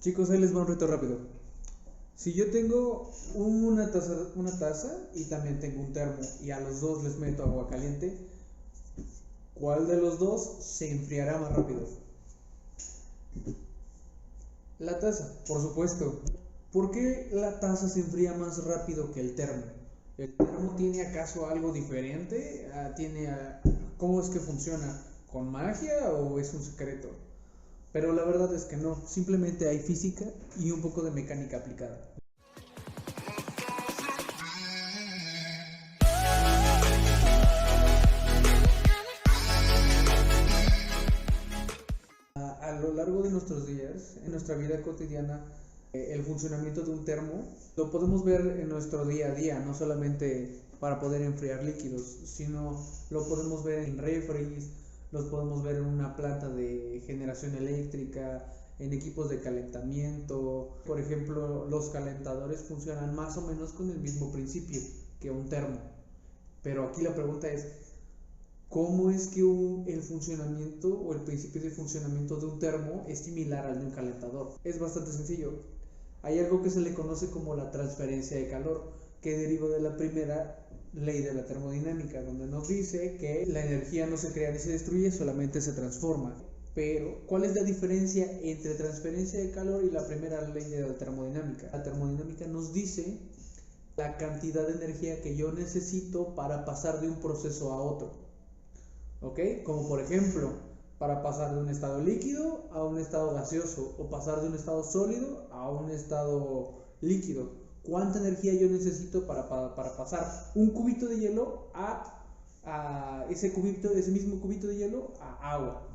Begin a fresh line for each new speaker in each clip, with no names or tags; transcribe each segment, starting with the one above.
Chicos, ahí les va un reto rápido. Si yo tengo una taza y también tengo un termo y a los dos les meto agua caliente, ¿cuál de los dos se enfriará más rápido? La taza, por supuesto. ¿Por qué la taza se enfría más rápido que el termo? ¿El termo tiene acaso algo diferente? ¿Cómo es que funciona? ¿Con magia o es un secreto? Pero la verdad es que no, simplemente hay física y un poco de mecánica aplicada. A lo largo de nuestros días, en nuestra vida cotidiana, el funcionamiento de un termo lo podemos ver en nuestro día a día, no solamente para poder enfriar líquidos, sino lo podemos ver en refris, los podemos ver en una planta de generación eléctrica, en equipos de calentamiento. Por ejemplo, los calentadores funcionan más o menos con el mismo principio que un termo. Pero aquí la pregunta es, ¿cómo es que el funcionamiento o el principio de funcionamiento de un termo es similar al de un calentador? Es bastante sencillo. Hay algo que se le conoce como la transferencia de calor, que deriva de la primera ley de la termodinámica, donde nos dice que la energía no se crea ni se destruye, solamente se transforma. Pero, ¿cuál es la diferencia entre transferencia de calor y la primera ley de la termodinámica? La termodinámica nos dice la cantidad de energía que yo necesito para pasar de un proceso a otro. ¿Ok? Como por ejemplo, para pasar de un estado líquido a un estado gaseoso o pasar de un estado sólido a un estado líquido. ¿Cuánta energía yo necesito para pasar un cubito de hielo a ese mismo cubito de hielo a agua?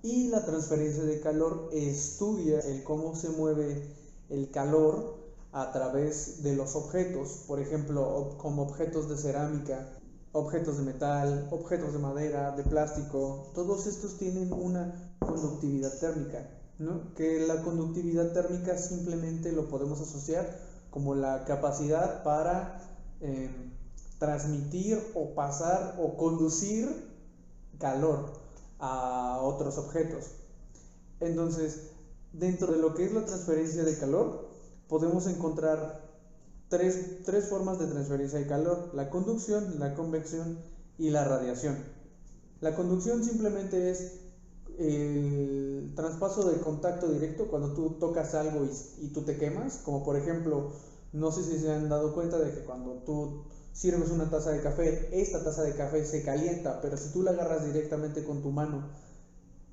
Y la transferencia de calor estudia el cómo se mueve el calor a través de los objetos, por ejemplo, como objetos de cerámica, objetos de metal, objetos de madera, de plástico. Todos estos tienen una conductividad térmica, ¿no? Que la conductividad térmica simplemente lo podemos asociar como la capacidad para transmitir o pasar o conducir calor a otros objetos. Entonces, dentro de lo que es la transferencia de calor, podemos encontrar tres formas de transferencia de calor: la conducción, la convección y la radiación. La conducción simplemente es el traspaso de contacto directo cuando tú tocas algo y tú te quemas, como por ejemplo, no sé si se han dado cuenta de que cuando tú sirves una taza de café, esta taza de café se calienta, pero si tú la agarras directamente con tu mano,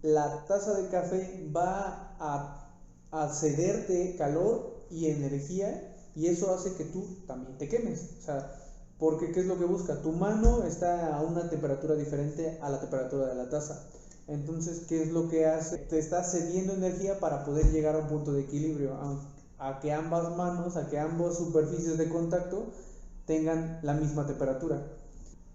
la taza de café va a cederte calor y energía, y eso hace que tú también te quemes. O sea, porque ¿qué es lo que busca? Tu mano está a una temperatura diferente a la temperatura de la taza. Entonces, ¿qué es lo que hace? Te está cediendo energía para poder llegar a un punto de equilibrio, a que ambas manos, a que ambas superficies de contacto tengan la misma temperatura.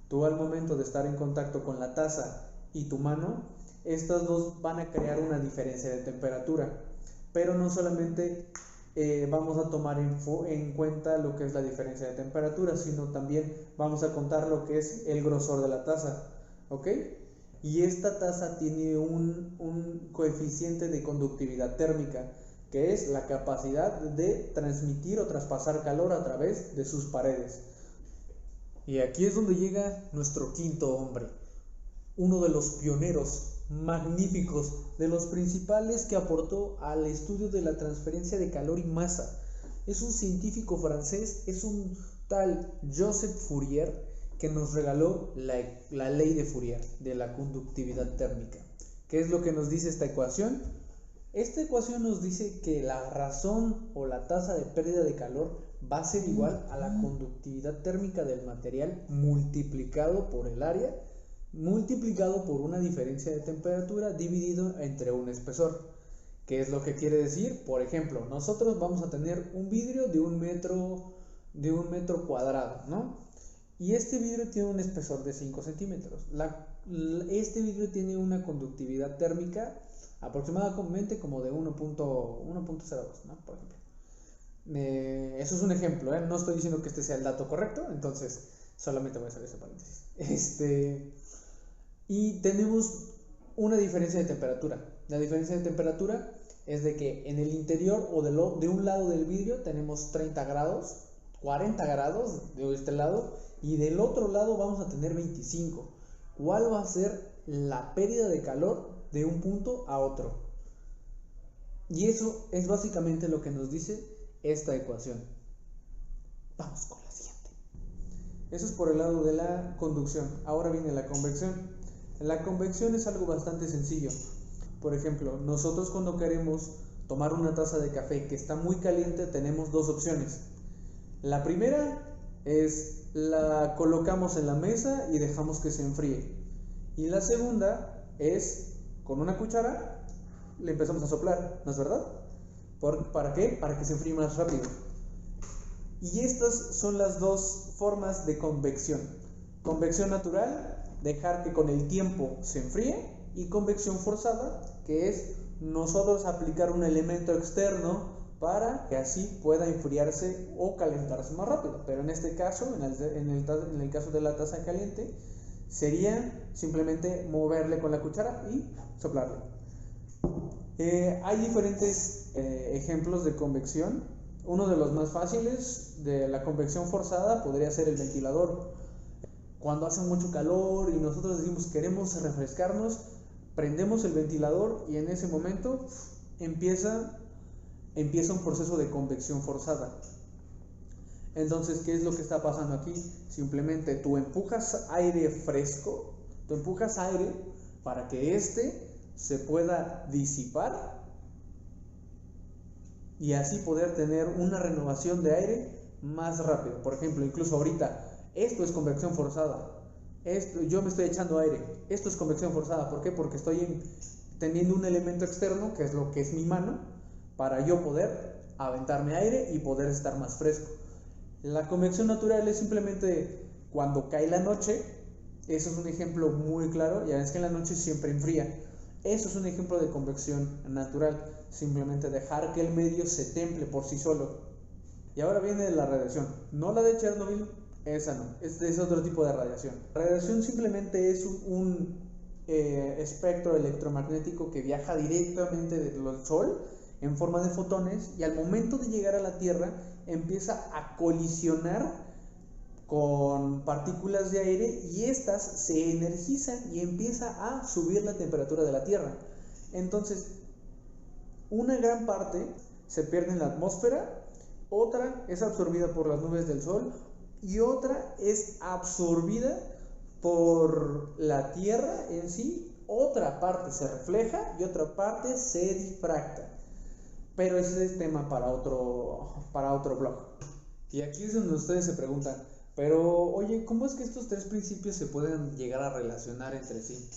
Tú, al momento de estar en contacto con la taza y tu mano, estas dos van a crear una diferencia de temperatura. Pero no solamente vamos a tomar en cuenta lo que es la diferencia de temperatura, sino también vamos a contar lo que es el grosor de la taza, ¿ok? Y esta taza tiene un coeficiente de conductividad térmica, que es la capacidad de transmitir o traspasar calor a través de sus paredes. Y aquí es donde llega nuestro quinto hombre, uno de los pioneros magníficos, de los principales que aportó al estudio de la transferencia de calor y masa. Es un científico francés, es un tal Joseph Fourier, que nos regaló la ley de Fourier de la conductividad térmica. ¿Qué es lo que nos dice esta ecuación? Esta ecuación nos dice que la razón o la tasa de pérdida de calor va a ser igual a la conductividad térmica del material multiplicado por el área, multiplicado por una diferencia de temperatura dividido entre un espesor. ¿Qué es lo que quiere decir? Por ejemplo, nosotros vamos a tener un vidrio de un metro cuadrado, ¿no? Y este vidrio tiene un espesor de 5 centímetros. Este vidrio tiene una conductividad térmica aproximadamente como de 1.02, ¿no? Por ejemplo. Eso es un ejemplo, ¿eh? No estoy diciendo que este sea el dato correcto, entonces solamente voy a hacer ese paréntesis. Y tenemos una diferencia de temperatura. La diferencia de temperatura es de que en el interior o de un lado del vidrio tenemos 30 grados, 40 grados de este lado, y del otro lado vamos a tener 25. ¿Cuál va a ser la pérdida de calor de un punto a otro? Y eso es básicamente lo que nos dice esta ecuación. Vamos con la siguiente. Eso es por el lado de la conducción. Ahora viene la convección. La convección es algo bastante sencillo. Por ejemplo, nosotros cuando queremos tomar una taza de café que está muy caliente, tenemos dos opciones. La primera es la colocamos en la mesa y dejamos que se enfríe. Y la segunda es con una cuchara le empezamos a soplar, ¿no es verdad? ¿Para qué? Para que se enfríe más rápido. Y estas son las dos formas de convección. Convección natural, dejar que con el tiempo se enfríe, y convección forzada, que es nosotros aplicar un elemento externo para que así pueda enfriarse o calentarse más rápido. Pero en este caso, en el caso de la taza caliente, sería simplemente moverle con la cuchara y soplarle. Hay diferentes ejemplos de convección. Uno de los más fáciles de la convección forzada podría ser el ventilador. Cuando hace mucho calor y nosotros decimos queremos refrescarnos, prendemos el ventilador y en ese momento empieza un proceso de convección forzada. Entonces, ¿qué es lo que está pasando aquí? Simplemente tú empujas aire fresco, tú empujas aire para que éste se pueda disipar y así poder tener una renovación de aire más rápido. Por ejemplo, incluso ahorita, esto es convección forzada. Yo me estoy echando aire. Esto es convección forzada. ¿Por qué? Porque estoy teniendo un elemento externo, que es lo que es mi mano, para yo poder aventarme aire y poder estar más fresco. La convección natural es simplemente cuando cae la noche. Eso es un ejemplo muy claro. Ya ves que en la noche siempre enfría. Eso es un ejemplo de convección natural. Simplemente dejar que el medio se temple por sí solo. Y ahora viene la radiación. No la de Chernobyl, esa no. Es otro tipo de radiación. La radiación simplemente es un espectro electromagnético que viaja directamente del Sol en forma de fotones, y al momento de llegar a la Tierra empieza a colisionar con partículas de aire y estas se energizan y empieza a subir la temperatura de la Tierra. Entonces, una gran parte se pierde en la atmósfera, otra es absorbida por las nubes del Sol y otra es absorbida por la Tierra en sí. Otra parte se refleja y otra parte se difracta. Pero ese es tema para otro blog. Y aquí es donde ustedes se preguntan, pero oye, ¿cómo es que estos tres principios se pueden llegar a relacionar entre sí?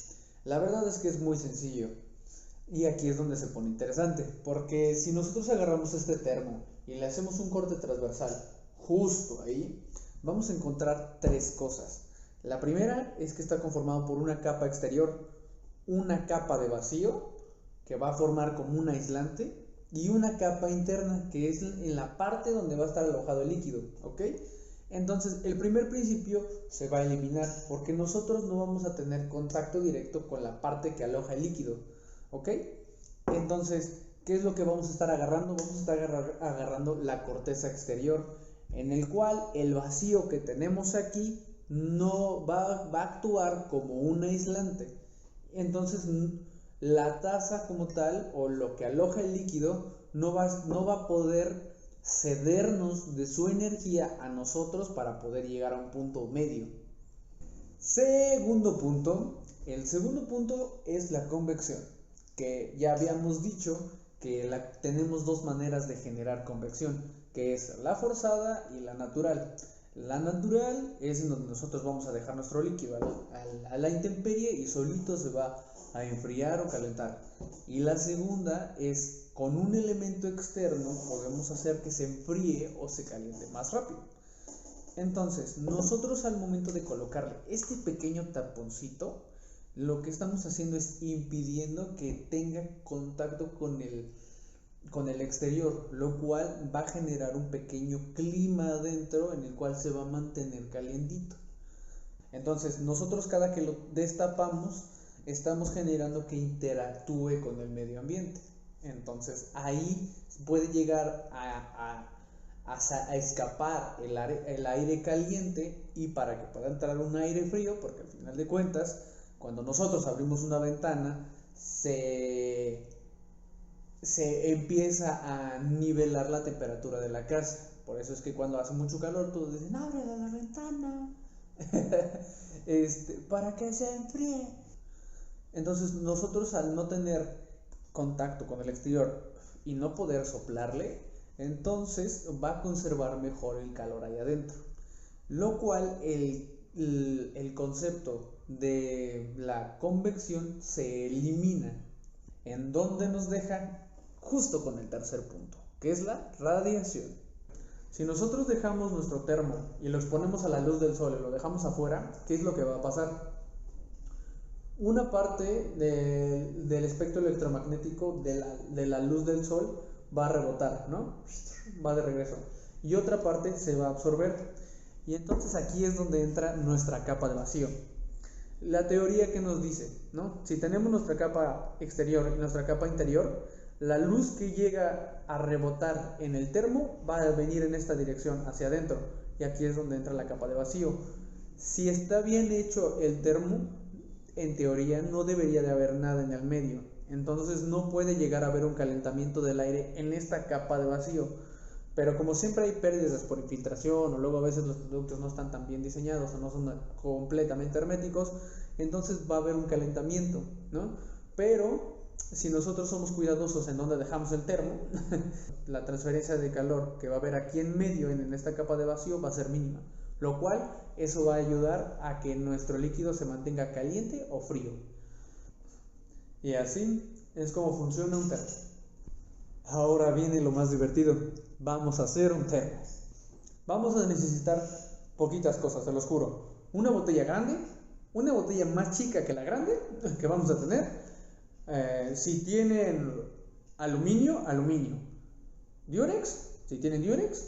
La verdad es que es muy sencillo. Y aquí es donde se pone interesante, porque si nosotros agarramos este termo y le hacemos un corte transversal justo ahí, vamos a encontrar tres cosas. La primera es que está conformado por una capa exterior, una capa de vacío que va a formar como un aislante, y una capa interna que es en la parte donde va a estar alojado el líquido, ¿ok? Entonces el primer principio se va a eliminar porque nosotros no vamos a tener contacto directo con la parte que aloja el líquido, ¿ok? Entonces, ¿qué es lo que vamos a estar agarrando? Vamos a estar agarrando la corteza exterior, en el cual el vacío que tenemos aquí no va a actuar como un aislante. Entonces la taza como tal, o lo que aloja el líquido, no va a poder cedernos de su energía a nosotros para poder llegar a un punto medio. Segundo punto, el segundo punto es la convección, que ya habíamos dicho que tenemos dos maneras de generar convección, que es la forzada y la natural. La natural es en donde nosotros vamos a dejar nuestro líquido a la intemperie y solito se va a enfriar o calentar. Y la segunda es con un elemento externo podemos hacer que se enfríe o se caliente más rápido. Entonces, nosotros al momento de colocarle este pequeño taponcito, lo que estamos haciendo es impidiendo que tenga contacto con el exterior, lo cual va a generar un pequeño clima adentro en el cual se va a mantener calientito. Entonces, nosotros cada que lo destapamos, estamos generando que interactúe con el medio ambiente. Entonces ahí puede llegar a escapar el aire caliente, y para que pueda entrar un aire frío, porque al final de cuentas, cuando nosotros abrimos una ventana, se empieza a nivelar la temperatura de la casa. Por eso es que cuando hace mucho calor todos dicen, ábrele la ventana, para que se enfríe. Entonces nosotros, al no tener contacto con el exterior y no poder soplarle, entonces va a conservar mejor el calor ahí adentro. Lo cual el concepto de la convección se elimina. ¿En dónde nos dejan? Justo con el tercer punto, que es la radiación. Si nosotros dejamos nuestro termo y lo exponemos a la luz del sol y lo dejamos afuera, ¿qué es lo que va a pasar? Una parte del espectro electromagnético de la luz del sol va a rebotar, ¿no? Va de regreso. Y otra parte se va a absorber. Y entonces aquí es donde entra nuestra capa de vacío. La teoría que nos dice, ¿no? Si tenemos nuestra capa exterior y nuestra capa interior, la luz que llega a rebotar en el termo va a venir en esta dirección, hacia adentro. Y aquí es donde entra la capa de vacío. Si está bien hecho el termo, en teoría no debería de haber nada en el medio. Entonces no puede llegar a haber un calentamiento del aire en esta capa de vacío. Pero como siempre hay pérdidas por infiltración, o luego a veces los productos no están tan bien diseñados o no son completamente herméticos, entonces va a haber un calentamiento, ¿no? Pero si nosotros somos cuidadosos en donde dejamos el termo, la transferencia de calor que va a haber aquí en medio, en esta capa de vacío, va a ser mínima. Lo cual, eso va a ayudar a que nuestro líquido se mantenga caliente o frío. Y así es como funciona un termo. Ahora viene lo más divertido. Vamos a hacer un termo. Vamos a necesitar poquitas cosas, se los juro. Una botella grande, una botella más chica que la grande que vamos a tener. Si tienen aluminio, Durex, si tienen Durex.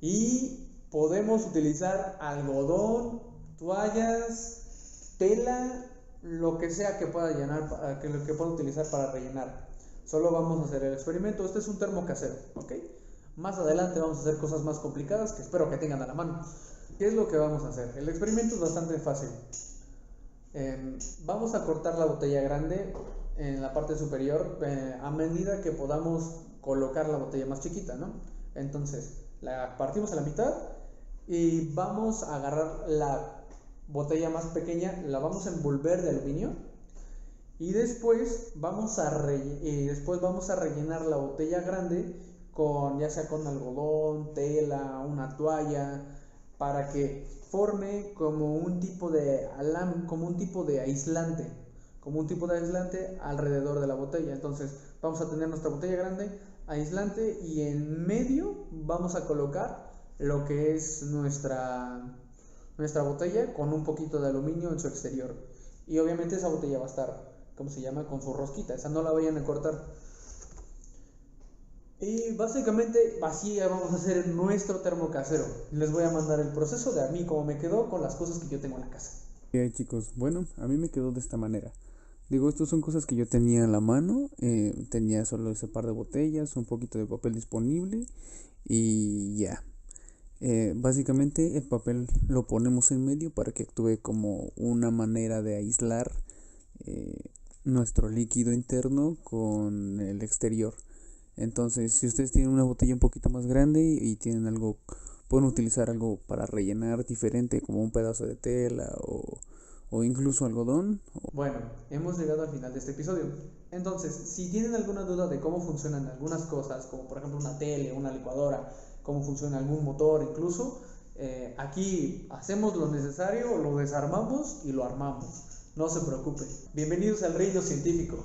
Y podemos utilizar algodón, toallas, tela, lo que sea que pueda llenar, que pueda utilizar para rellenar. Solo vamos a hacer el experimento. Este es un termo casero, ¿ok? Más adelante vamos a hacer cosas más complicadas que espero que tengan a la mano. ¿Qué es lo que vamos a hacer? El experimento es bastante fácil. Vamos a cortar la botella grande en la parte superior a medida que podamos colocar la botella más chiquita, ¿no? Entonces la partimos a la mitad y vamos a agarrar la botella más pequeña, la vamos a envolver de aluminio. Y después vamos a rellenar la botella grande ya sea con algodón, tela, una toalla, para que forme como un tipo de aislante, alrededor de la botella. Entonces vamos a tener nuestra botella grande, aislante, y en medio vamos a colocar lo que es nuestra botella con un poquito de aluminio en su exterior. Y obviamente esa botella va a estar, con su rosquita, esa no la vayan a cortar. Y básicamente así vamos a hacer nuestro termo casero. Les voy a mandar el proceso de a mí cómo me quedó con las cosas que yo tengo en la casa.
Chicos, bueno, a mí me quedó de esta manera. Digo, estas son cosas que yo tenía en la mano. Tenía solo ese par de botellas, un poquito de papel disponible y ya. Básicamente el papel lo ponemos en medio para que actúe como una manera de aislar nuestro líquido interno con el exterior. Entonces, si ustedes tienen una botella un poquito más grande y tienen algo, pueden utilizar algo para rellenar diferente, como un pedazo de tela o incluso algodón.
Bueno, hemos llegado al final de este episodio. Entonces, si tienen alguna duda de cómo funcionan algunas cosas, como por ejemplo una tele, una licuadora, cómo funciona algún motor incluso, aquí hacemos lo necesario, lo desarmamos y lo armamos. No se preocupen. Bienvenidos al reino científico.